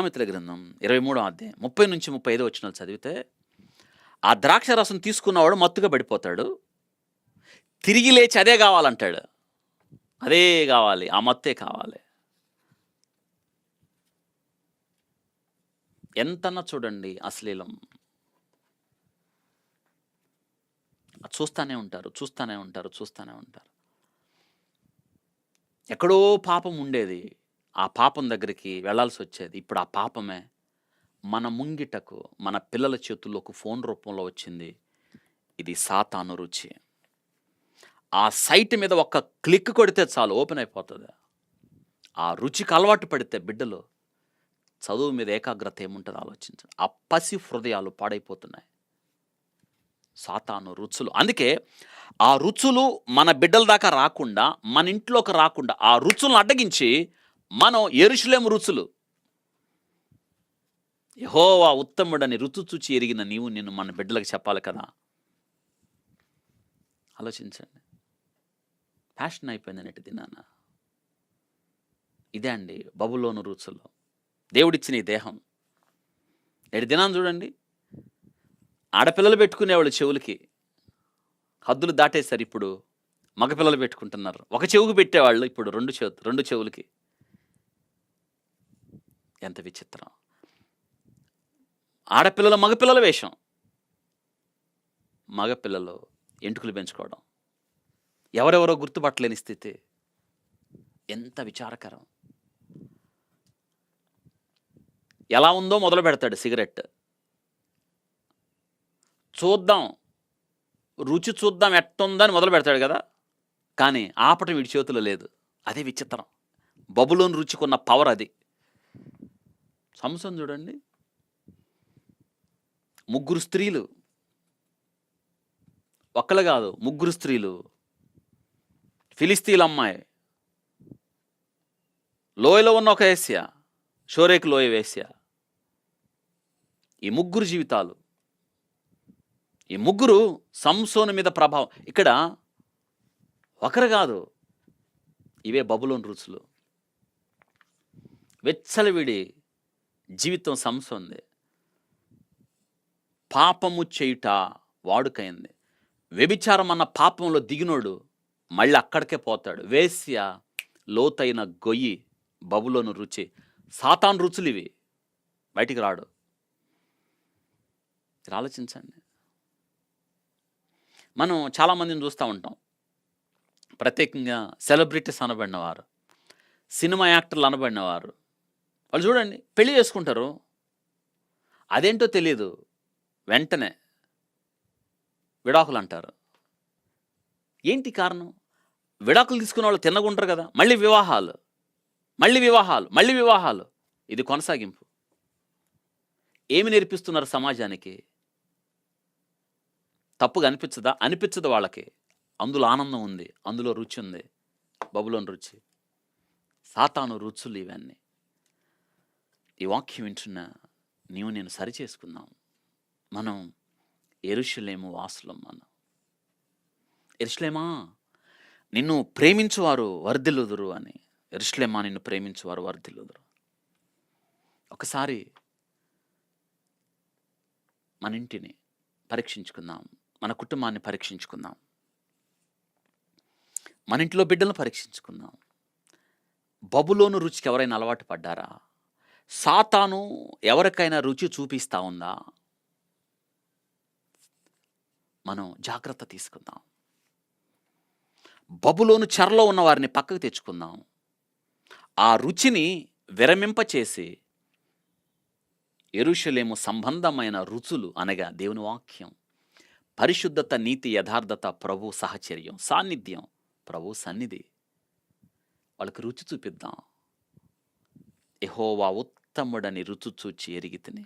సామెతల గ్రంథం 23వ అధ్యాయం 30-35 వచనాలు చదివితే, ఆ ద్రాక్ష రసం తీసుకున్నవాడు మత్తుగా పడిపోతాడు. తిరిగి లేచి అదే కావాలంటాడు. అదే కావాలి, ఆ మత్తే కావాలి. ఎంతన్నా చూడండి అశ్లీలం. చూస్తూనే ఉంటారు, చూస్తూనే ఉంటారు, చూస్తూనే ఉంటారు. ఎక్కడో పాపం ఉండేది, ఆ పాపం దగ్గరికి వెళ్ళాల్సి వచ్చేది. ఇప్పుడు ఆ పాపమే మన ముంగిటకు, మన పిల్లల చేతుల్లోకి ఫోన్ రూపంలో వచ్చింది. ఇది సాతాను రుచి. ఆ సైట్ మీద ఒక్క క్లిక్ కొడితే చాలు, ఓపెన్ అయిపోతుంది. ఆ రుచికి అలవాటు పడితే బిడ్డలు చదువు మీద ఏకాగ్రత ఏముంటుంది ఆలోచించండి. ఆ పసి హృదయాలు పాడైపోతున్నాయి. సాతాను రుచులు. అందుకే ఆ రుచులు మన బిడ్డల దాకా రాకుండా, మన ఇంట్లోకి రాకుండా, ఆ రుచులను అడ్డగించి మనం యెరూషలేము రుచులు, యెహోవా ఉత్తముడని రుచి చూచి ఎరిగిన నీవు నిన్ను మన బిడ్డలకు చెప్పాలి కదా. ఆలోచించండి. ఫ్యాషన్ అయిపోయింది నేటి దినాన. ఇదే అండి బబులోను రుచులు. దేవుడిచ్చిన ఈ దేహం నేటి దినాన్ని చూడండి. ఆడపిల్లలు పెట్టుకునేవాళ్ళు చెవులకి హద్దులు దాటేశారు. ఇప్పుడు మగపిల్లలు పెట్టుకుంటున్నారు. ఒక చెవుకు పెట్టేవాళ్ళు ఇప్పుడు రెండు చెవులకి. ఎంత విచిత్రం. ఆడపిల్లలు మగపిల్లల వేషం. మగపిల్లలు ఎంటుకలు పెంచుకోవడం, ఎవరెవరో గుర్తుపట్టలేని స్థితి. ఎంత విచారకరం. ఎలా ఉందో మొదలు పెడతాడు సిగరెట్. చూద్దాం, రుచి చూద్దాం ఎట్టుందని మొదలు పెడతాడు కదా, కానీ ఆపటం వీడి చేతిలో లేదు. అదే విచిత్రం. బబులోను రుచికున్న పవర్ అది. సంసోను చూడండి, 3 స్త్రీలు, ఒక్కళ్ళు కాదు 3 స్త్రీలు. ఫిలిస్తీన్ల అమ్మాయి, లోయలో ఉన్న ఒక వేశ్య, షోరేకు లోయ వేశ్య. ఈ 3 జీవితాలు, ఈ 3 సంసోను మీద ప్రభావం. ఇక్కడ ఒకరు కాదు, ఇవే బబులోను రుచులు. వెచ్చలవిడి జీవితం సంసోన్ది. పాపము చేయుట వాడుకైంది. వ్యభిచారం అన్న పాపంలో దిగినోడు మళ్ళీ అక్కడికే పోతాడు. వేశ్య లోతైన గొయ్యి, బబులోను రుచి. సాతాను రుచులు ఇవి, బయటికి రాడు. ఆలోచించండి. మనం చాలామందిని చూస్తూ ఉంటాం, ప్రత్యేకంగా సెలబ్రిటీస్ అనబడినవారు, సినిమా యాక్టర్లు అనబడినవారు. వాళ్ళు చూడండి పెళ్లి చేసుకుంటారు, అదేంటో తెలియదు, వెంటనే విడాకులు అంటారు. ఏంటి కారణం? విడాకులు తీసుకున్న వాళ్ళు తిన్నగుంటారు కదా, మళ్ళీ వివాహాలు, మళ్ళీ వివాహాలు, మళ్ళీ వివాహాలు. ఇది కొనసాగింపు. ఏమి నేర్పిస్తున్నారు సమాజానికి? తప్పుగా అనిపించదా? అనిపించదు వాళ్ళకి. అందులో ఆనందం ఉంది, అందులో రుచి ఉంది. బబులోను రుచి, సాతాను రుచులు ఇవన్నీ. ఈ వాక్యం వింటున్న నీవు నేను సరి చేసుకుందాం. మనం యెరూషలేము వాసులం. మనం యెరూషలేమా నిన్ను ప్రేమించువారు వర్ధిల్లుదురు అని. యెరూషలేమా నిన్ను ప్రేమించువారు వర్ధిల్లుదురు. ఒకసారి మన ఇంటిని పరీక్షించుకుందాం, మన కుటుంబాన్ని పరీక్షించుకుందాం, మన ఇంట్లో బిడ్డలను పరీక్షించుకుందాం. బబులోను రుచికి ఎవరైనా అలవాటు పడ్డారా? సాతాను ఎవరికైనా రుచి చూపిస్తా ఉందా? మనం జాగ్రత్త తీసుకుందాం. బబులోను చెరలో ఉన్న వారిని పక్కకు తెచ్చుకుందాం. ఆ రుచిని విరమింపచేసి యెరూషలేము సంబంధమైన రుచులు అనగా దేవుని వాక్యం, పరిశుద్ధత, నీతి, యథార్థత, ప్రభు సహచర్యం, సాన్నిధ్యం, ప్రభు సన్నిధి, వాళ్ళకి రుచి చూపిద్దాం. యెహోవా ఉత్తముడని రుచి చూచి ఎరిగితిని.